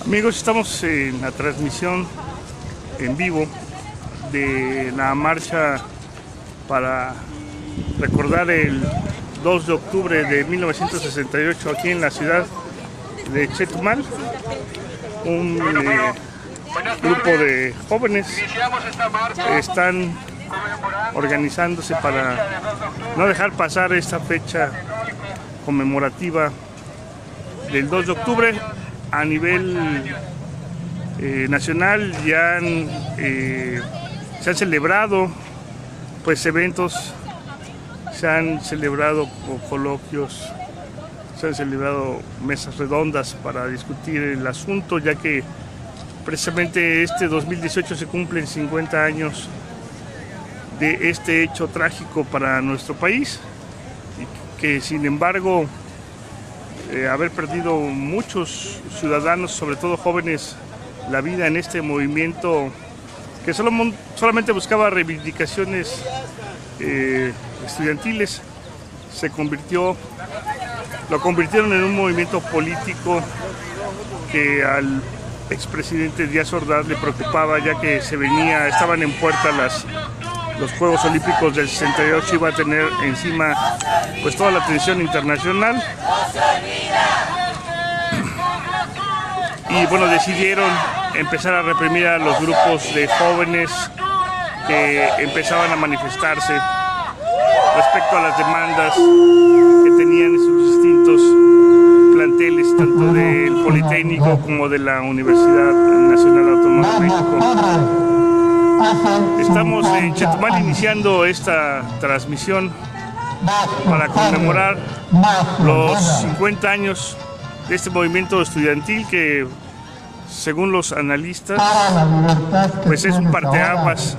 Amigos, estamos en la transmisión en vivo de la marcha para recordar el 2 de octubre de 1968 aquí en la ciudad de Chetumal. Un grupo de jóvenes están organizándose para no dejar pasar esta fecha conmemorativa del 2 de octubre. A nivel nacional ya se han celebrado pues eventos, se han celebrado coloquios, se han celebrado mesas redondas para discutir el asunto, ya que precisamente este 2018 se cumplen 50 años de este hecho trágico para nuestro país, y que sin embargo haber perdido muchos ciudadanos, sobre todo jóvenes, la vida en este movimiento que solamente buscaba reivindicaciones estudiantiles, lo convirtieron en un movimiento político que al expresidente Díaz Ordaz le preocupaba, ya que estaban en puerta los Juegos Olímpicos del 68, iba a tener encima pues toda la atención internacional. Y bueno, decidieron empezar a reprimir a los grupos de jóvenes que empezaban a manifestarse respecto a las demandas que tenían en sus distintos planteles, tanto del Politécnico como de la Universidad Nacional Autónoma de México. Estamos en Chetumal iniciando esta transmisión para conmemorar los 50 años de este movimiento estudiantil que, según los analistas, pues es un parteaguas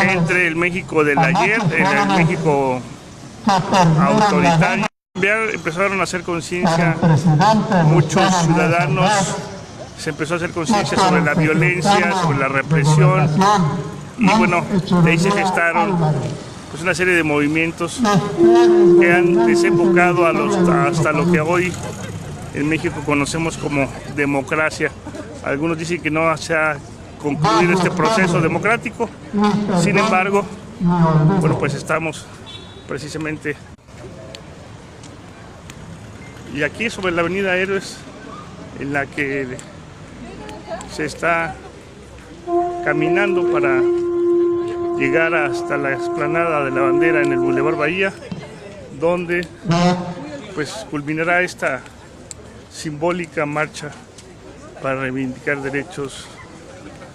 entre el México del ayer, el México autoritario. Empezaron a hacer conciencia muchos ciudadanos, se empezó a hacer conciencia sobre la violencia, sobre la represión, y bueno, de ahí se gestaron pues una serie de movimientos que han desembocado hasta lo que hoy en México conocemos como democracia. Algunos dicen que no se ha concluido este proceso democrático, sin embargo, bueno, pues estamos precisamente y aquí sobre la avenida Héroes, en la que se está caminando para llegar hasta la explanada de la bandera en el Boulevard Bahía, donde pues culminará esta simbólica marcha para reivindicar derechos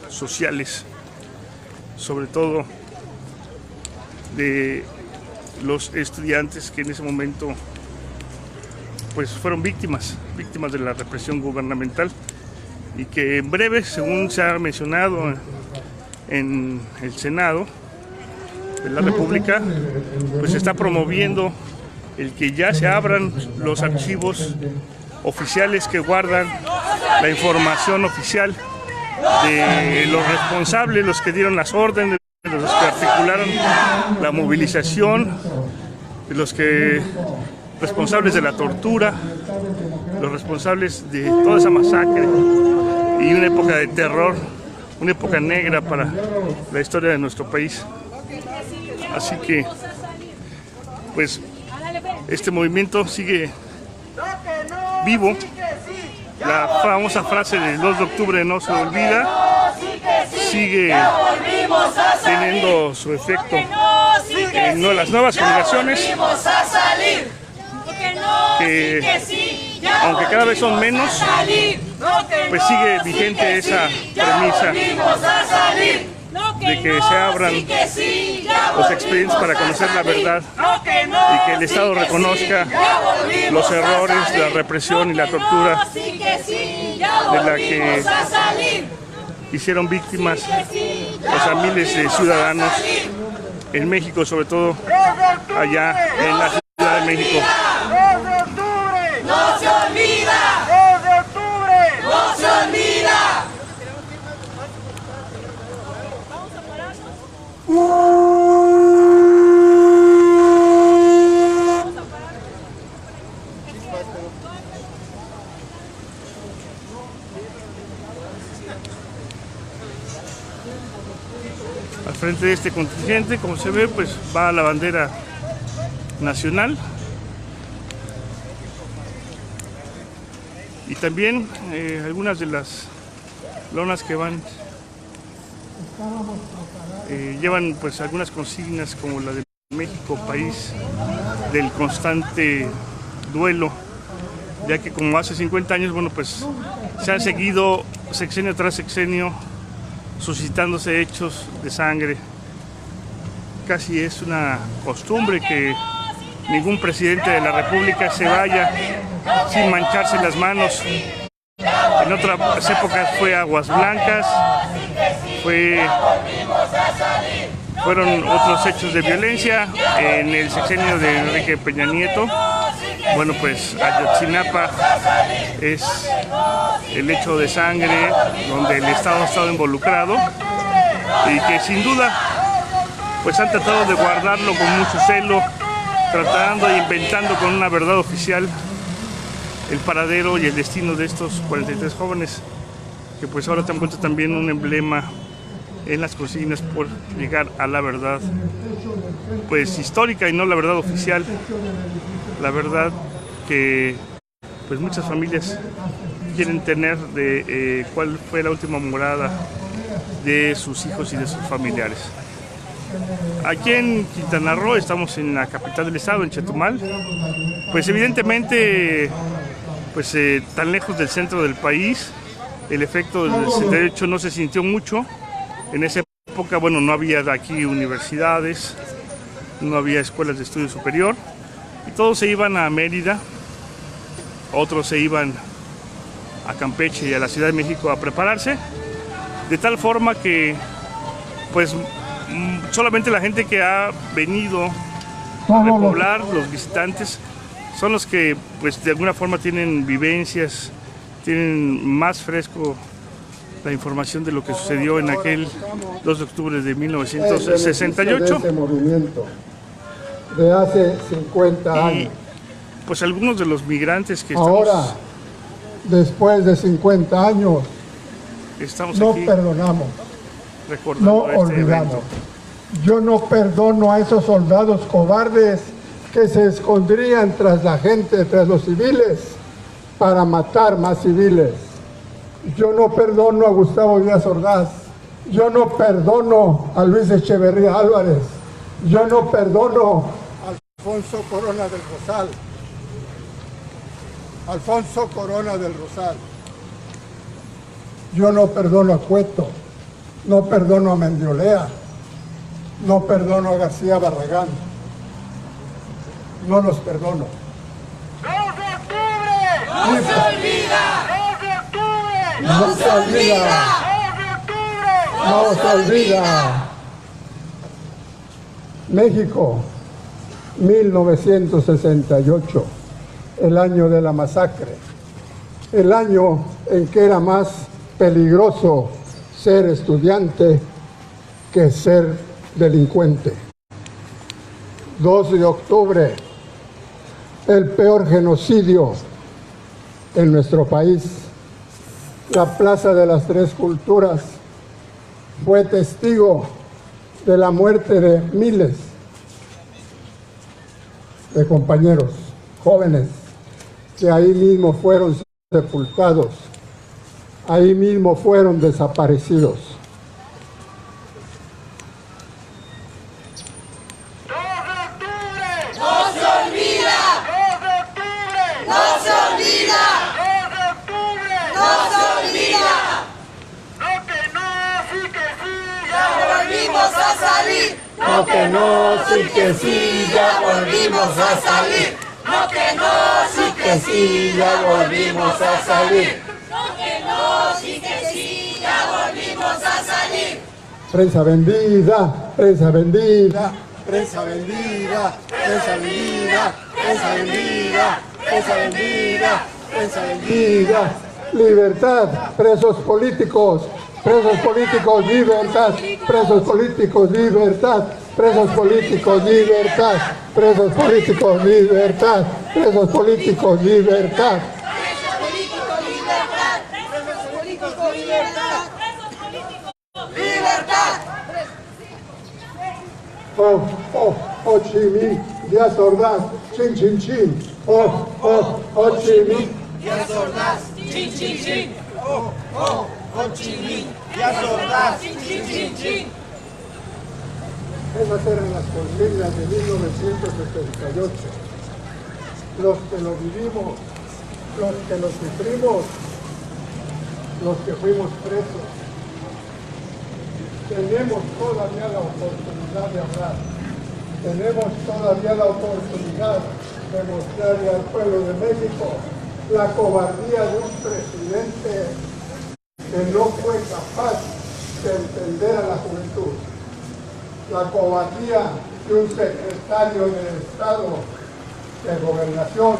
sociales, sobre todo de los estudiantes que en ese momento pues fueron víctimas de la represión gubernamental, y que en breve, según se ha mencionado en el Senado de la República, pues se está promoviendo el que ya se abran los archivos oficiales que guardan la información oficial de los responsables, los que dieron las órdenes, de los que articularon la movilización, de los que responsables de la tortura, los responsables de toda esa masacre y una época de terror, una época negra para la historia de nuestro país. Así que, pues, este movimiento sigue vivo. La famosa frase del 2 de octubre no se olvida, sigue teniendo su efecto en las nuevas generaciones, que aunque cada vez son menos, pues sigue vigente esa premisa de que se abran los expedientes para conocer la verdad y que el Estado reconozca los errores, la represión y la tortura de la que hicieron víctimas pues, a miles de ciudadanos en México, sobre todo allá en la Ciudad de México. ¡No se olvida! 2 de octubre. ¡No se olvida! Al frente de este contingente, como se ve, pues va la bandera nacional. Y también algunas de las lonas que van llevan pues algunas consignas como la de México, país del constante duelo, ya que como hace 50 años, bueno, pues se han seguido sexenio tras sexenio suscitándose hechos de sangre. Casi es una costumbre que ningún presidente de la República se vaya sin mancharse las manos. En otras épocas fue Aguas Blancas, fueron otros hechos de violencia. En el sexenio de Enrique Peña Nieto, bueno, pues Ayotzinapa es el hecho de sangre donde el Estado ha estado involucrado y que sin duda pues han tratado de guardarlo con mucho celo, tratando e inventando con una verdad oficial el paradero y el destino de estos 43 jóvenes, que pues ahora te han vuelto también un emblema en las consignas por llegar a la verdad pues histórica y no la verdad oficial, la verdad que pues muchas familias quieren tener de cuál fue la última morada de sus hijos y de sus familiares. Aquí en Quintana Roo, estamos en la capital del estado, en Chetumal, pues evidentemente pues tan lejos del centro del país, el efecto del 68 no se sintió mucho. En esa época, bueno, no había aquí universidades, no había escuelas de estudio superior, y todos se iban a Mérida, otros se iban a Campeche y a la Ciudad de México a prepararse, de tal forma que pues solamente la gente que ha venido a repoblar, los visitantes, son los que pues de alguna forma tienen vivencias, tienen más fresco la información de lo que sucedió en aquel 2 de octubre de 1968. De este movimiento de hace 50 años. Y pues algunos de los migrantes que ahora, después de 50 años, no aquí perdonamos, recordando no olvidamos. Evento. Yo no perdono a esos soldados cobardes que se escondrían tras la gente, tras los civiles, para matar más civiles. Yo no perdono a Gustavo Díaz Ordaz. Yo no perdono a Luis Echeverría Álvarez. Yo no perdono a Alfonso Corona del Rosal. Alfonso Corona del Rosal. Yo no perdono a Cueto. No perdono a Mendiolea. No perdono a García Barragán. No los perdono. 2 de octubre. ¡No se olvida! 2 de octubre. ¡No se olvida! 2 de octubre. ¡No se olvida! México, 1968, el año de la masacre, el año en que era más peligroso ser estudiante que ser delincuente. 2 de octubre, el peor genocidio en nuestro país. La Plaza de las Tres Culturas fue testigo de la muerte de miles de compañeros jóvenes que ahí mismo fueron sepultados, ahí mismo fueron desaparecidos. 2 de octubre. ¡No se olvida! 2 de octubre. ¡No se olvida! 2 de octubre. ¡No se olvida! No que no, sí que sí. ¡Ya volvimos a salir! No que no, sí que sí, ya volvimos a salir! ¡No que no, sí que sí, ya volvimos a salir! ¡No que no, sí que sí, ya volvimos a salir! Prensa vendida, prensa vendida, prensa vendida, prensa vendida, prensa vendida, prensa vendida, prensa vendida. Libertad, presos políticos, libertad, presos políticos, libertad, presos políticos, libertad, presos políticos, libertad, presos políticos, libertad. ¡Libertad! Ho Chi Minh, Díaz Ordaz, Chin Chin Chin, Ho Chi Minh, Díaz Ordaz, chin chin chin. Ho Chi Minh, Díaz Ordaz, chin chin chin. Esas eran las consignas de 1978. Los que lo vivimos, los que lo sufrimos, los que fuimos presos. Tenemos todavía la oportunidad de hablar. Tenemos todavía la oportunidad de mostrarle al pueblo de México la cobardía de un presidente que no fue capaz de entender a la juventud. La cobardía de un secretario de Estado de Gobernación,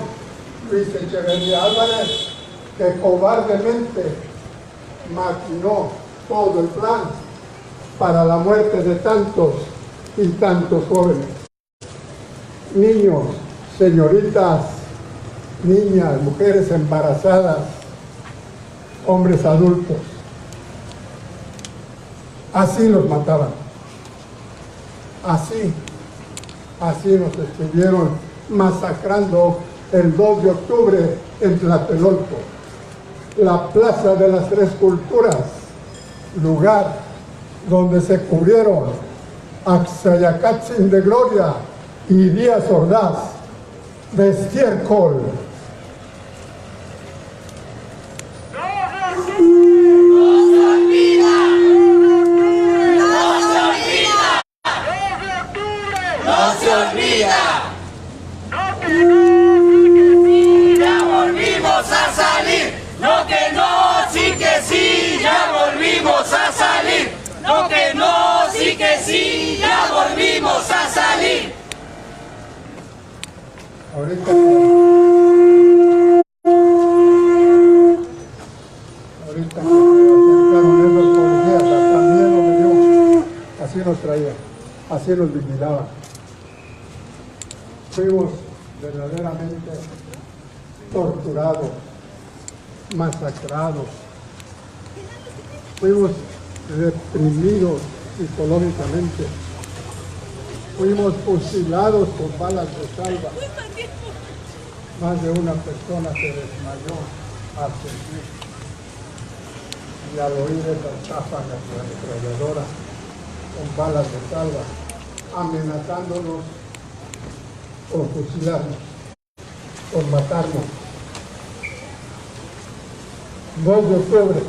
Luis Echeverría Álvarez, que cobardemente maquinó todo el plan para la muerte de tantos y tantos jóvenes. Niños, señoritas, niñas, mujeres embarazadas, hombres adultos. Así los mataban. Así nos estuvieron masacrando el 2 de octubre en Tlatelolco, la Plaza de las Tres Culturas, lugar donde se cubrieron Axayacatzin de Gloria y Díaz Ordaz de estiércol. No que no, sí que sí, ya volvimos a salir. Ahorita que se acercaron esos policías, hasta miedo me dio. Así nos traían, así nos vigilaban. Fuimos verdaderamente torturados, masacrados. Fuimos reprimidos psicológicamente. Fuimos fusilados con balas de salva. Más de una persona se desmayó al sentir y al oír esa ráfaga ametralladora con balas de salva, amenazándonos con fusilarnos, con matarnos. 2 de octubre.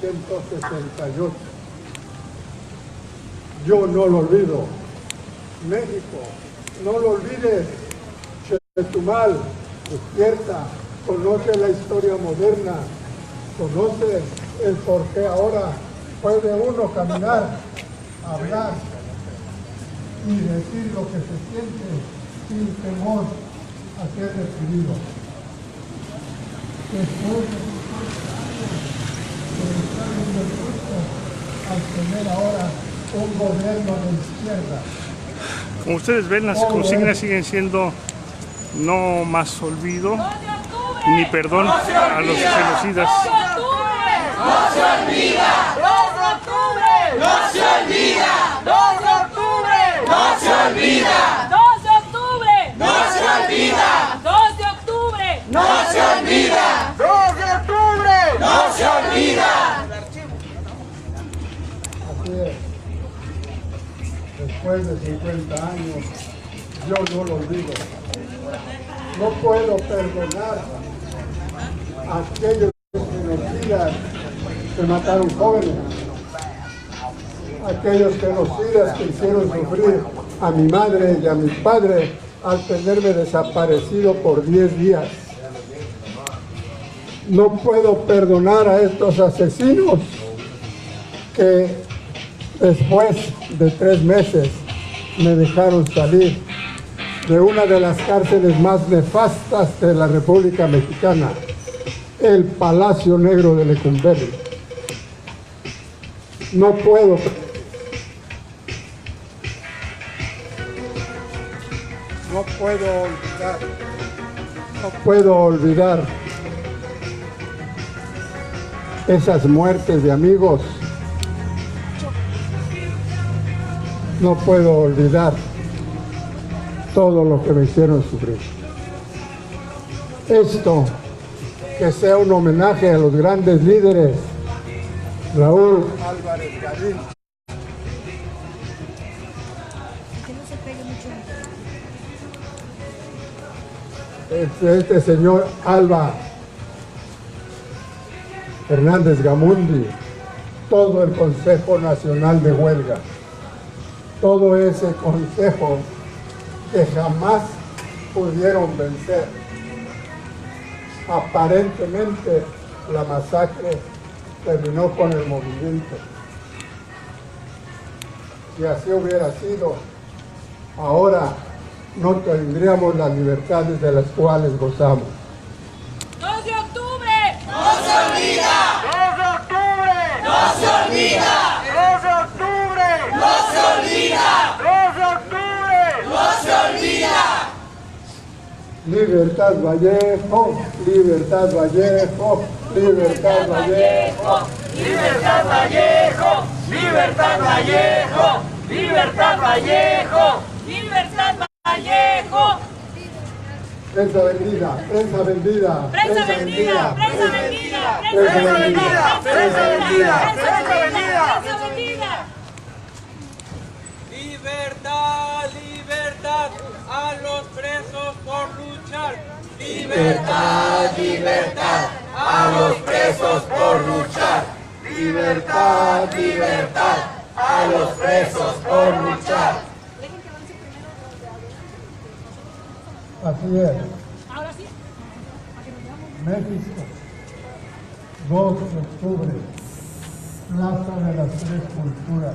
...1968. Yo no lo olvido. México, no lo olvides. Chetumal, despierta, conoce la historia moderna, conoce el por qué ahora puede uno caminar, hablar y decir lo que se siente sin temor a ser reprimido. Después al tener ahora un gobierno de izquierda. Como ustedes ven, las consignas siguen siendo no más olvido ni perdón a los genocidas. ¡No se olvida! 2 de octubre! ¡No se olvida! 2 de octubre! ¡No se olvida! 2 de octubre. ¡No se olvida! 2 de octubre. ¡No se olvida! 2 de octubre. ¡No se olvida! Así es. Después de 50 años, yo no lo olvido. No puedo perdonar a aquellos genocidas que mataron jóvenes, aquellos genocidas que hicieron sufrir a mi madre y a mi padre al tenerme desaparecido por 10 días. No puedo perdonar a estos asesinos que después de 3 meses me dejaron salir de una de las cárceles más nefastas de la República Mexicana, el Palacio Negro de Lecumberri. No puedo olvidar esas muertes de amigos, no puedo olvidar todo lo que me hicieron sufrir. Esto, que sea un homenaje a los grandes líderes, Raúl Álvarez Garín, este señor Alba Hernández Gamundi, todo el Consejo Nacional de Huelga, todo ese consejo que jamás pudieron vencer. Aparentemente la masacre terminó con el movimiento. Si así hubiera sido, ahora no tendríamos las libertades de las cuales gozamos. 2 de octubre. ¡No se olvida! 2 de octubre. ¡No se olvida! 2 de octubre. ¡No se olvida! 2 de octubre. ¡No se olvida! Libertad Vallejo, Libertad Vallejo, Libertad Vallejo. Libertad Vallejo. Libertad Vallejo. Libertad Vallejo. Libertad Vallejo. Prensa vendida, prensa vendida. Prensa vendida. Prensa vendida. Prensa vendida, prensa vendida, prensa vendida. Prensa vendida. Libertad, libertad a los presos por luchar. Libertad, libertad a los presos por luchar. Libertad, libertad a los presos por luchar. Así es, Ahora sí. México, 2 de octubre, Plaza de las Tres Culturas.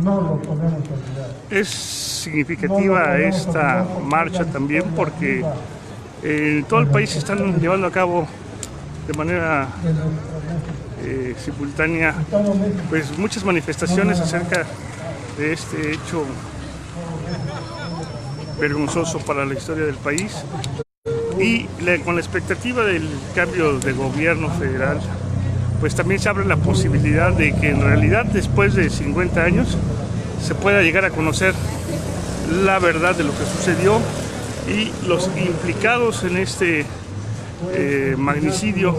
No lo podemos olvidar. Es significativa esta marcha también porque en todo el país se están llevando a cabo de manera simultánea pues muchas manifestaciones acerca de este hecho vergonzoso para la historia del país y con la expectativa del cambio de gobierno federal, pues también se abre la posibilidad de que en realidad después de 50 años se pueda llegar a conocer la verdad de lo que sucedió y los implicados en este magnicidio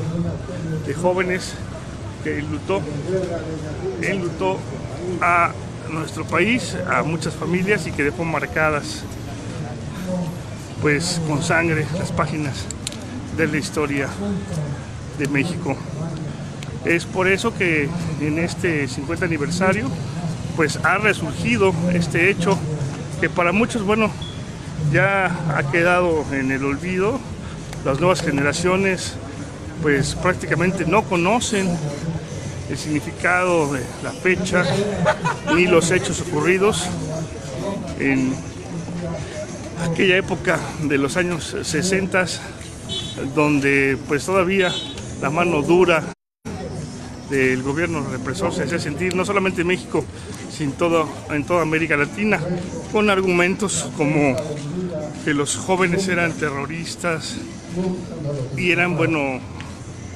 de jóvenes que enlutó a nuestro país, a muchas familias y que dejó marcadas pues con sangre las páginas de la historia de México. Es por eso que en este 50 aniversario pues ha resurgido este hecho que para muchos, bueno, ya ha quedado en el olvido. Las nuevas generaciones pues prácticamente no conocen el significado de la fecha ni los hechos ocurridos en aquella época de los años 60, donde pues todavía la mano dura del gobierno represor se hacía sentir no solamente en México, sino en toda América Latina, con argumentos como que los jóvenes eran terroristas y eran, bueno,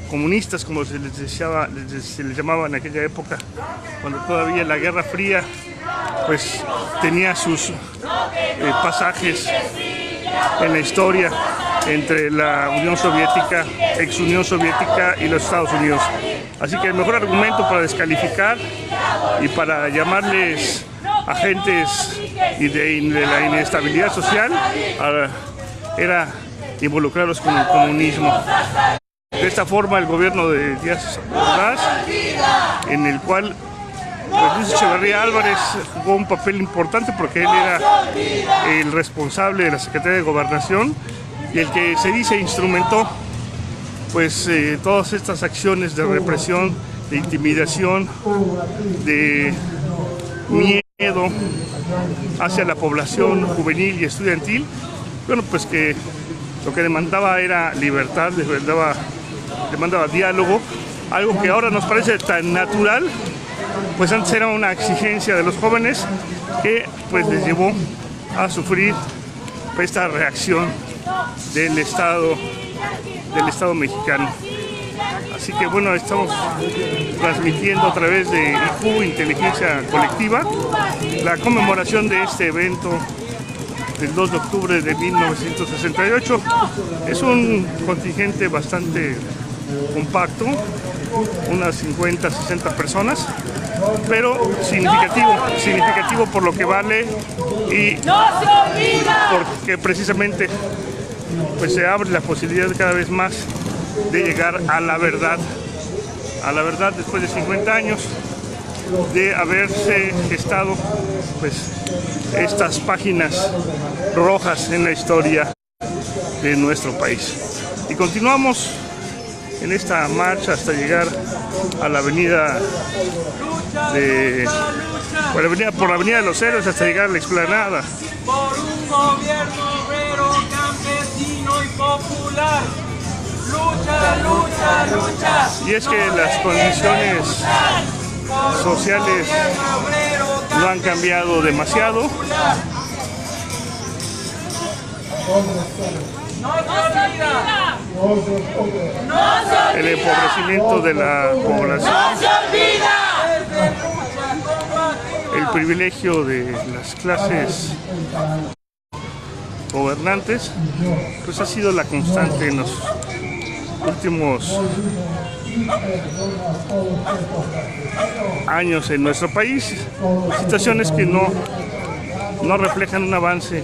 comunistas, como se les llamaba en aquella época, cuando todavía la Guerra Fría pues tenía sus pasajes en la historia entre la Unión Soviética, ex Unión Soviética y los Estados Unidos. Así que el mejor argumento para descalificar y para llamarles agentes de la inestabilidad social era involucrarlos con el comunismo. De esta forma el gobierno de Díaz Ordaz, en el cual pues, Luis Echeverría Álvarez jugó un papel importante porque él era el responsable de la Secretaría de Gobernación y el que se dice instrumentó pues todas estas acciones de represión, de intimidación, de miedo hacia la población juvenil y estudiantil. Bueno, pues que lo que demandaba era libertad, demandaba diálogo, algo que ahora nos parece tan natural, pues antes era una exigencia de los jóvenes que pues les llevó a sufrir esta reacción del Estado mexicano. Así que bueno, estamos transmitiendo a través de IQ, Inteligencia Colectiva, la conmemoración de este evento del 2 de octubre de 1968. Es un contingente bastante compacto, unas 50, 60 personas, pero significativo por lo que vale y porque precisamente pues se abre la posibilidad cada vez más de llegar a la verdad después de 50 años de haberse gestado pues estas páginas rojas en la historia de nuestro país. Y continuamos en esta marcha hasta llegar a la avenida por la avenida de los Héroes hasta llegar a la explanada. Por un gobierno obrero, campesino y popular. Lucha, lucha, lucha. Y es que las condiciones sociales no han cambiado demasiado. El empobrecimiento de la población, el privilegio de las clases gobernantes, pues ha sido la constante en los últimos años en nuestro país. Situaciones que no reflejan un avance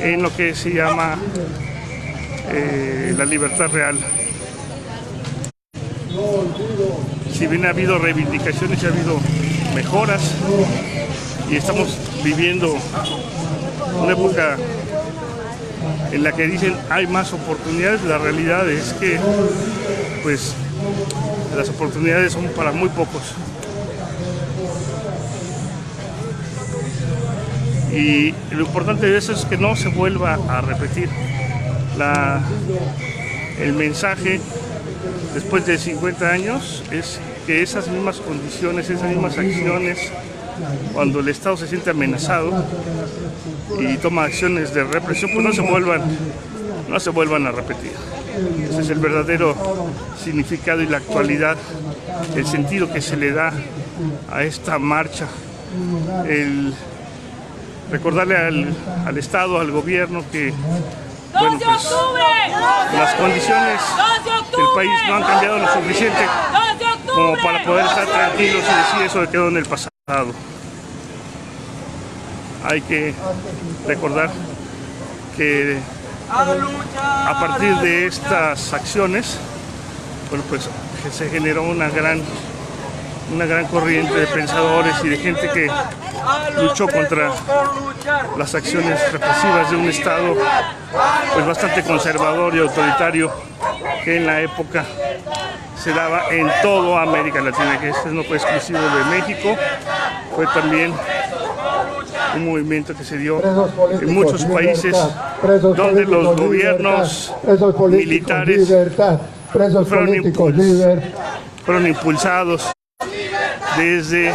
en lo que se llama la libertad real. Si bien ha habido reivindicaciones y ha habido mejoras y estamos viviendo una época en la que dicen hay más oportunidades, la realidad es que pues las oportunidades son para muy pocos. Y lo importante de eso es que no se vuelva a repetir. El mensaje después de 50 años es que esas mismas condiciones, esas mismas acciones, cuando el Estado se siente amenazado y toma acciones de represión, pues no se vuelvan a repetir. Ese es el verdadero significado y la actualidad, el sentido que se le da a esta marcha. El recordarle al Estado, al gobierno que bueno, pues, las condiciones del país no han cambiado lo suficiente como para poder estar tranquilos y decir eso quedó en el pasado. Hay que recordar que a partir de estas acciones, bueno, pues se generó una gran corriente de pensadores y de gente que luchó contra las acciones represivas de un Estado pues bastante conservador y autoritario que en la época se daba en toda América Latina, que este no fue exclusivo de México, fue también un movimiento que se dio en muchos países donde los gobiernos militares fueron impulsados desde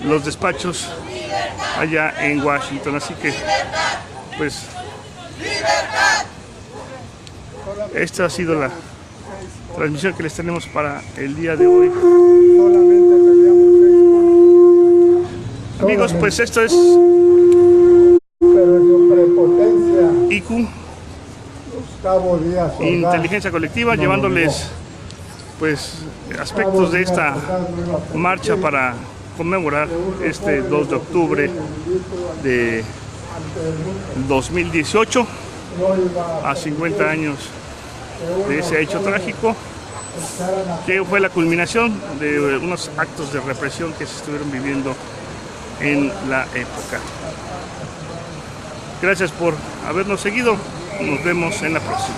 los despachos allá en Washington. Así que pues esta ha sido la transmisión que les tenemos para el día de hoy. Amigos, pues esto es IQ, Inteligencia Colectiva, llevándoles pues aspectos de esta marcha para conmemorar este 2 de octubre de 2018, a 50 años de ese hecho trágico, que fue la culminación de unos actos de represión que se estuvieron viviendo en la época. Gracias por habernos seguido, nos vemos en la próxima.